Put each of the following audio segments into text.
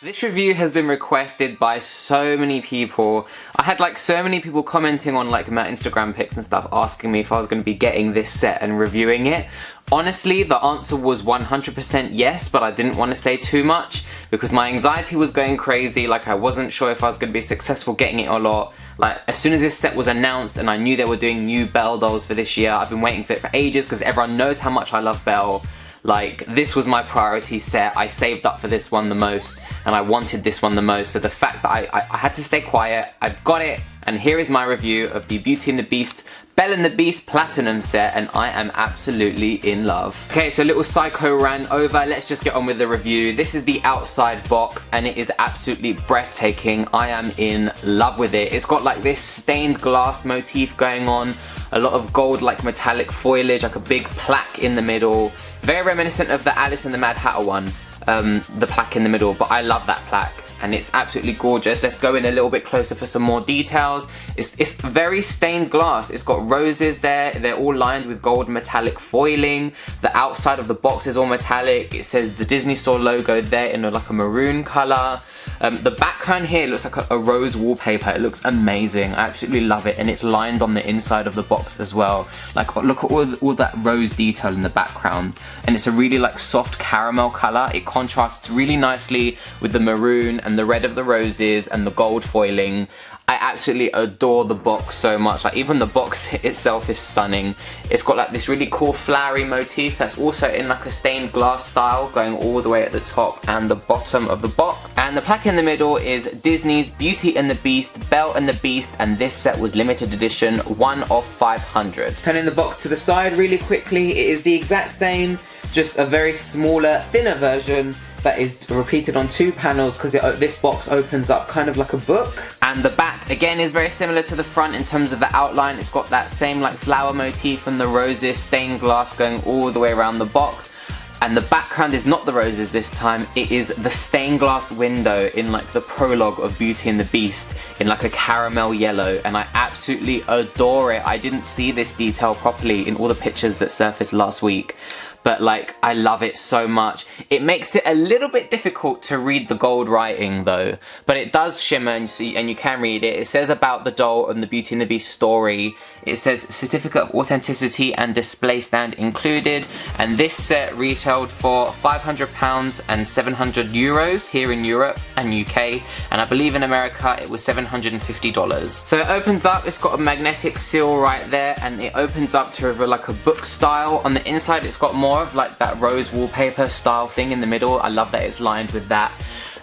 This review has been requested by so many people. I had like so many people commenting on like my Instagram pics and stuff asking me if I was going to be getting this set and reviewing it. Honestly, the answer was 100% yes, but I didn't want to say too much because my anxiety was going crazy. Like I wasn't sure if I was going to be successful getting it or not. Like as soon as this set was announced and I knew they were doing new Belle dolls for this year, I've been waiting for it for ages because everyone knows how much I love Belle. Like, this was my priority set. I saved up for this one the most, and I wanted this one the most. So the fact that I had to stay quiet, I've got it, and here is my review of the Beauty and the Beast Belle and the Beast Platinum set, and I am absolutely in love. Okay, so a little psycho ran over. Let's just get on with the review. This is the outside box, and it is absolutely breathtaking. I am in love with it. It's got like this stained glass motif going on, a lot of gold like metallic foliage, like a big plaque in the middle. Very reminiscent of the Alice and the Mad Hatter one, the plaque in the middle, but I love that plaque and it's absolutely gorgeous. Let's go in a little bit closer for some more details. It's very stained glass. It's got roses there. They're all lined with gold metallic foiling. The outside of the box is all metallic. It says the Disney Store logo there in like a maroon color. The background here looks like a rose wallpaper. It looks amazing. I absolutely love it, and it's lined on the inside of the box as well. Like, look at all that rose detail in the background, and it's a really like soft caramel color. It contrasts really nicely with the maroon and the red of the roses and the gold foiling. I absolutely adore the box so much. Like, even the box itself is stunning. It's got like this really cool flowery motif that's also in like a stained glass style going all the way at the top and the bottom of the box. And the plaque in the middle is Disney's Beauty and the Beast, Belle and the Beast, and this set was limited edition, 1 of 500. Turning the box to the side really quickly, it is the exact same, just a very smaller, thinner version that is repeated on 2 panels because this box opens up kind of like a book. And the back again is very similar to the front in terms of the outline. It's got that same like flower motif and the roses, stained glass going all the way around the box. And the background is not the roses this time, it is the stained glass window in like the prologue of Beauty and the Beast in like a caramel yellow, and I absolutely adore it. I didn't see this detail properly in all the pictures that surfaced last week, but like I love it so much. It makes it a little bit difficult to read the gold writing though, but it does shimmer and you can read it. It says about the doll and the Beauty and the Beast story. It says certificate of authenticity and display stand included, and this set retailed for £500 and €700 here in Europe and UK, and I believe in America it was $750. So it opens up, it's got a magnetic seal right there, and it opens up to like a book style. On the inside it's got more of like that rose wallpaper style thing in the middle. I love that it's lined with that.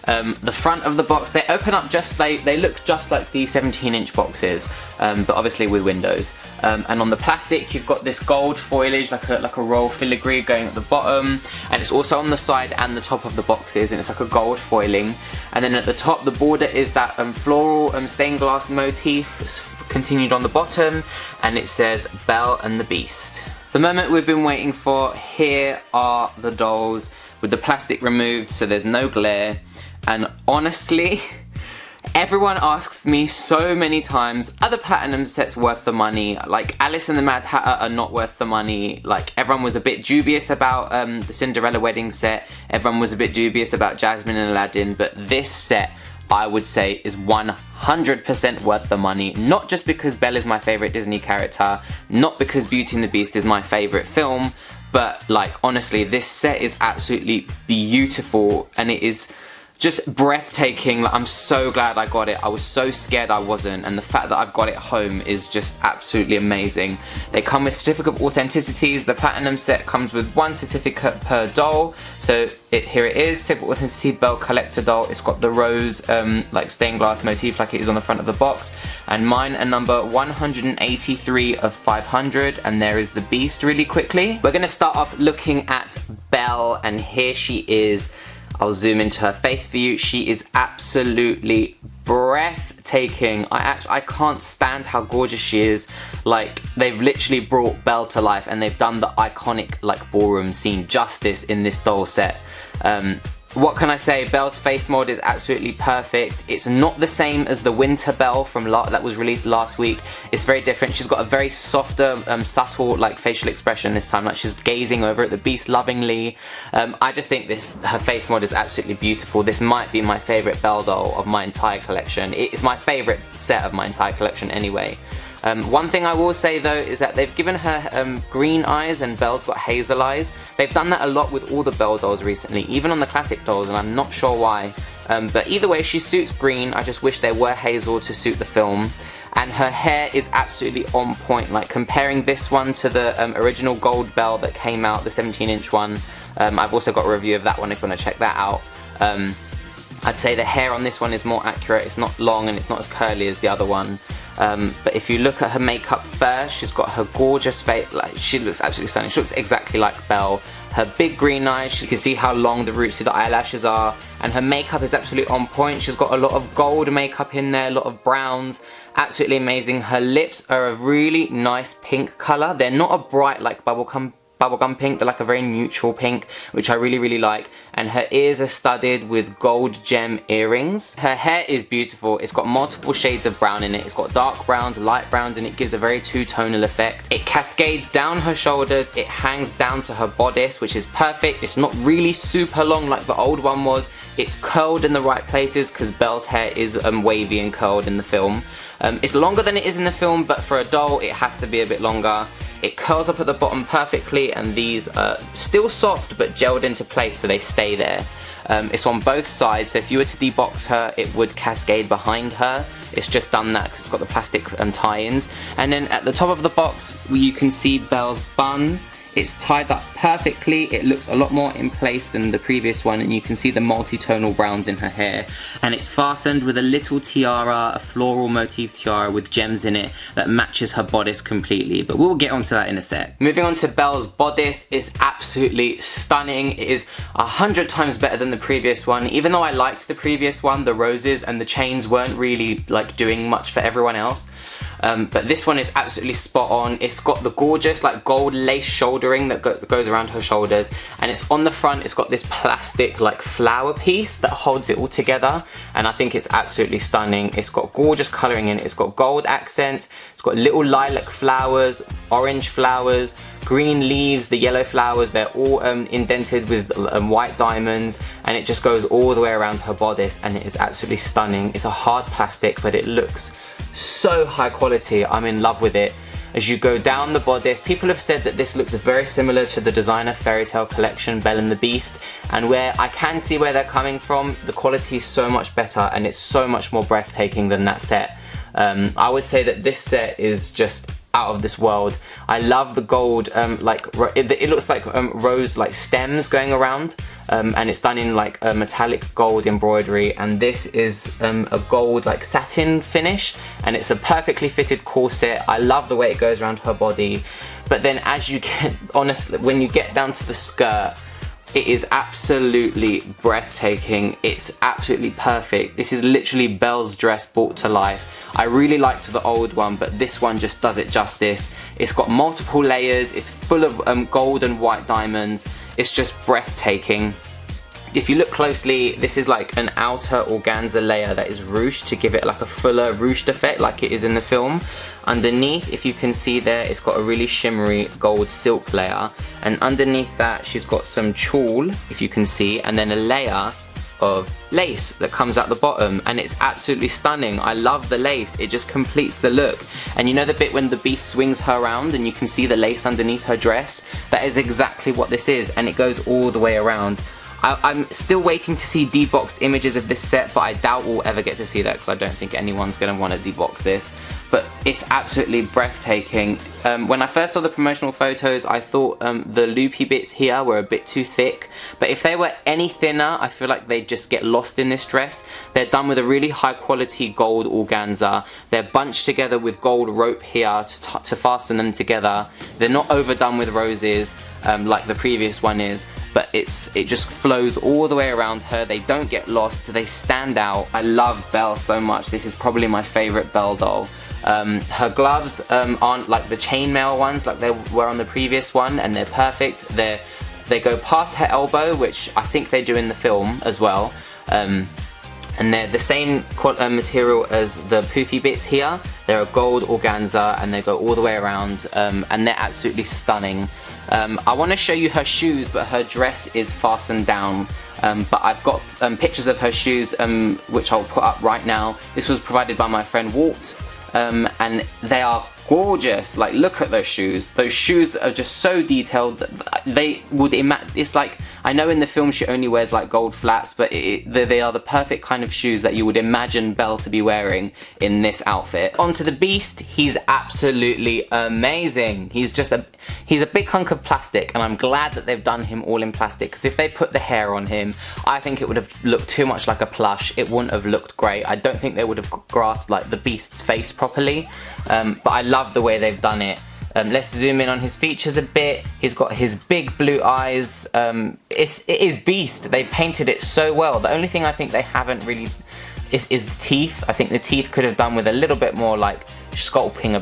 The front of the box, they open up just, they look just like the 17-inch boxes, but obviously with windows. And on the plastic you've got this gold foliage, like a royal filigree going at the bottom, and it's also on the side and the top of the boxes, and it's like a gold foiling. And then at the top the border is that floral stained glass motif continued on the bottom, and it says Belle and the Beast. The moment we've been waiting for, here are the dolls with the plastic removed so there's no glare. And honestly, everyone asks me so many times, are the platinum sets worth the money? Like, Alice and the Mad Hatter are not worth the money. Like, everyone was a bit dubious about the Cinderella wedding set. Everyone was a bit dubious about Jasmine and Aladdin, but this set, I would say, is 100% worth the money. Not just because Belle is my favourite Disney character, not because Beauty and the Beast is my favourite film, but like, honestly, this set is absolutely beautiful, and it is just breathtaking. Like, I'm so glad I got it. I was so scared I wasn't, and the fact that I've got it home is just absolutely amazing. They come with certificate of authenticities. The platinum set comes with 1 certificate per doll. So here it is, certificate of authenticity Belle collector doll. It's got the rose like stained glass motif like it is on the front of the box. And mine are number 183 of 500, and there is the Beast really quickly. We're gonna start off looking at Belle, and here she is. I'll zoom into her face for you. She is absolutely breathtaking. I can't stand how gorgeous she is. Like, they've literally brought Belle to life, and they've done the iconic like ballroom scene justice in this doll set. What can I say? Belle's face mod is absolutely perfect. It's not the same as the Winter Belle from that was released last week. It's very different. She's got a very softer, subtle like facial expression this time. Like she's gazing over at the beast lovingly. I just think her face mod is absolutely beautiful. This might be my favourite Belle doll of my entire collection. It's my favourite set of my entire collection anyway. One thing I will say though is that they've given her green eyes and Belle's got hazel eyes. They've done that a lot with all the Belle dolls recently, even on the classic dolls, and I'm not sure why. But either way, she suits green. I just wish they were hazel to suit the film. And her hair is absolutely on point. Like comparing this one to the original gold Belle that came out, the 17-inch one. I've also got a review of that one if you want to check that out. I'd say the hair on this one is more accurate. It's not long and it's not as curly as the other one. But if you look at her makeup first, she's got her gorgeous face. Like she looks absolutely stunning. She looks exactly like Belle. Her big green eyes, you can see how long the roots of the eyelashes are, and her makeup is absolutely on point. She's got a lot of gold makeup in there, a lot of browns, absolutely amazing. Her lips are a really nice pink colour. They're not a bright like bubblegum pink, they're like a very neutral pink, which I really like. And her ears are studded with gold gem earrings. Her hair is beautiful. It's got multiple shades of brown in it. It's got dark browns, light browns, and it gives a very two-tonal effect. It cascades down her shoulders. It hangs down to her bodice, which is perfect. It's not really super long like the old one was. It's curled in the right places because Belle's hair is wavy and curled in the film. It's longer than it is in the film, but for a doll it has to be a bit longer. It curls up at the bottom perfectly, and these are still soft but gelled into place so they stay there. It's on both sides, so if you were to debox her it would cascade behind her. It's just done that because it's got the plastic tie-ins. And then at the top of the box you can see Belle's bun. It's tied up perfectly. It looks a lot more in place than the previous one, and you can see the multi-tonal browns in her hair. And it's fastened with a little tiara, a floral motif tiara with gems in it that matches her bodice completely, but we'll get onto that in a sec. Moving on to Belle's bodice, is absolutely stunning. It is 100 times better than the previous one. Even though I liked the previous one, the roses and the chains weren't really like doing much for everyone else. But this one is absolutely spot on. It's got the gorgeous like gold lace shouldering that goes around her shoulders, and it's on the front. It's got this plastic like flower piece that holds it all together, and I think it's absolutely stunning. It's got gorgeous colouring in it. It's got gold accents. It's got little lilac flowers, orange flowers, green leaves, the yellow flowers. They're all indented with white diamonds, and it just goes all the way around her bodice, and it is absolutely stunning. It's a hard plastic, but it looks so high quality. I'm in love with it. As you go down the bodice, people have said that this looks very similar to the designer fairy tale collection Belle and the Beast, and where I can see where they're coming from, the quality is so much better and it's so much more breathtaking than that set. I would say that this set is just out of this world. I love the gold, it looks like rose like stems going around, and it's done in like a metallic gold embroidery, and this is a gold like satin finish, and it's a perfectly fitted corset. I love the way it goes around her body, but then as you get, honestly, when you get down to the skirt, it is absolutely breathtaking. It's absolutely perfect. This is literally Belle's dress brought to life. I really liked the old one, but this one just does it justice. It's got multiple layers. It's full of gold and white diamonds. It's just breathtaking. If you look closely, this is like an outer organza layer that is ruched to give it like a fuller ruched effect like it is in the film. Underneath, if you can see there, it's got a really shimmery gold silk layer, and underneath that she's got some tulle, if you can see, and then a layer of lace that comes out the bottom, and it's absolutely stunning. I love the lace. It just completes the look. And you know the bit when the Beast swings her around and you can see the lace underneath her dress? That is exactly what this is, and it goes all the way around. I'm still waiting to see deboxed images of this set, but I doubt we'll ever get to see that because I don't think anyone's going to want to debox this. But it's absolutely breathtaking. When I first saw the promotional photos, I thought the loopy bits here were a bit too thick, but if they were any thinner, I feel like they'd just get lost in this dress. They're done with a really high quality gold organza. They're bunched together with gold rope here to fasten them together. They're not overdone with roses like the previous one is, but it just flows all the way around her. They don't get lost, they stand out. I love Belle so much. This is probably my favourite Belle doll. Her gloves aren't like the chainmail ones like they were on the previous one, and they're perfect. They're they go past her elbow, which I think they do in the film as well. And they're the same material as the poofy bits here. They're a gold organza and they go all the way around, and they're absolutely stunning. I want to show you her shoes, but her dress is fastened down. But I've got pictures of her shoes, which I'll put up right now. This was provided by my friend Walt, and they are gorgeous. Like, look at those shoes. Those shoes are just so detailed that they would it's like, I know in the film she only wears like gold flats, but they are the perfect kind of shoes that you would imagine Belle to be wearing in this outfit. Onto the Beast, he's absolutely amazing. He's a big hunk of plastic, and I'm glad that they've done him all in plastic, because if they put the hair on him, I think it would have looked too much like a plush. It wouldn't have looked great. I don't think they would have grasped like the Beast's face properly, but I love the way they've done it. Let's zoom in on his features a bit. He's got his big blue eyes. It is Beast. They painted it so well. The only thing I think they haven't really is the teeth. I think the teeth could have done with a little bit more like sculpting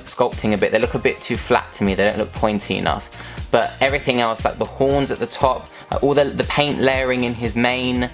a bit. They look a bit too flat to me. They don't look pointy enough. But everything else, like the horns at the top, all the paint layering in his mane,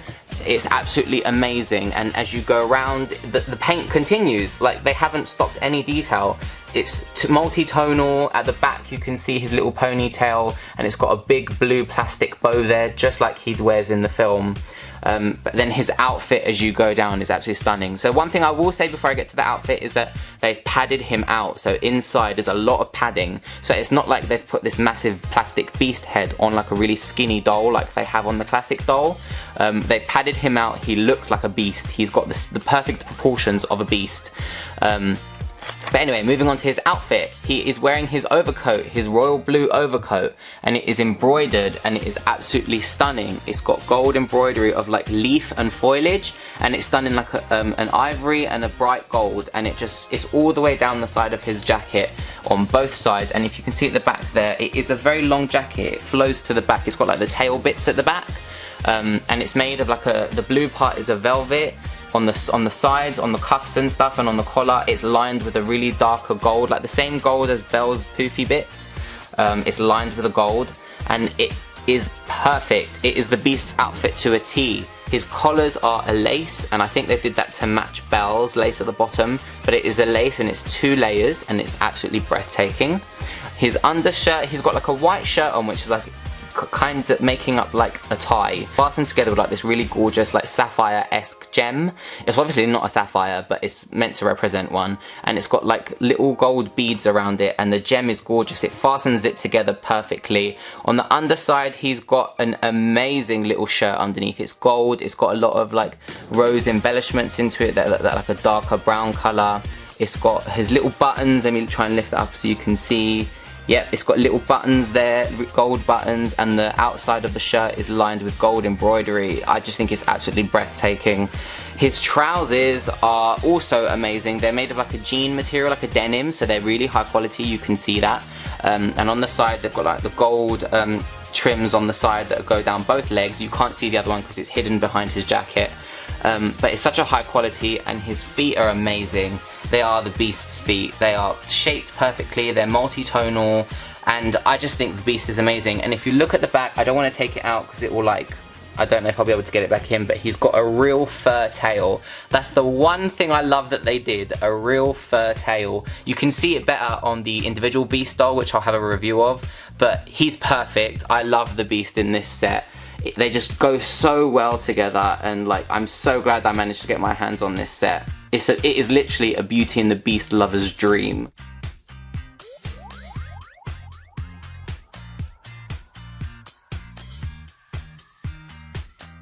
it's absolutely amazing. And as you go around, the paint continues. Like, they haven't stopped any detail. It's multi-tonal. At the back you can see his little ponytail, and it's got a big blue plastic bow there, just like he wears in the film. But then his outfit as you go down is absolutely stunning. So one thing I will say before I get to the outfit is that they've padded him out. So inside is a lot of padding. So it's not like they've put this massive plastic Beast head on like a really skinny doll like they have on the classic doll. They've padded him out. He looks like a beast. He's got the perfect proportions of a beast. But anyway, moving on to his outfit. He is wearing his overcoat, his royal blue overcoat, and it is embroidered, and it is absolutely stunning. It's got gold embroidery of like leaf and foliage, and it's done in like an ivory and a bright gold, and it's all the way down the side of his jacket on both sides. And if you can see at the back there, it is a very long jacket. It flows to the back. It's got like the tail bits at the back, and it's made of like the blue part is a velvet. On the sides, on the cuffs and stuff, and on the collar, it's lined with a really darker gold, like the same gold as Belle's poofy bits. It's lined with a gold, and it is perfect. It is the Beast's outfit to a T. His collars are a lace, and I think they did that to match Belle's lace at the bottom, but it is a lace and it's 2 layers, and it's absolutely breathtaking. His undershirt, he's got like a white shirt on, which is like kind of making up like a tie, fastened together with like this really gorgeous like sapphire-esque gem. It's obviously not a sapphire, but it's meant to represent one, and it's got like little gold beads around it, and the gem is gorgeous. It fastens it together perfectly. On the underside, he's got an amazing little shirt underneath. It's gold. It's got a lot of like rose embellishments into it that like a darker brown color. It's got his little buttons. Let me try and lift it up so you can see. Yep, it's got little buttons there, gold buttons, and the outside of the shirt is lined with gold embroidery. I just think it's absolutely breathtaking. His trousers are also amazing. They're made of like a jean material, like a denim, so they're really high quality, you can see that. And on the side, they've got like the gold trims on the side that go down both legs. You can't see the other one because it's hidden behind his jacket. But it's such a high quality, and his feet are amazing. They are the Beast's feet. They are shaped perfectly, they're multi-tonal, and I just think the Beast is amazing. And if you look at the back, I don't want to take it out because it will like, I don't know if I'll be able to get it back in, but he's got a real fur tail. That's the one thing I love that they did, a real fur tail. You can see it better on the individual Beast doll, which I'll have a review of, but he's perfect. I love the Beast in this set. They just go so well together, and like, I'm so glad I managed to get my hands on this set. It is literally a Beauty and the Beast lover's dream.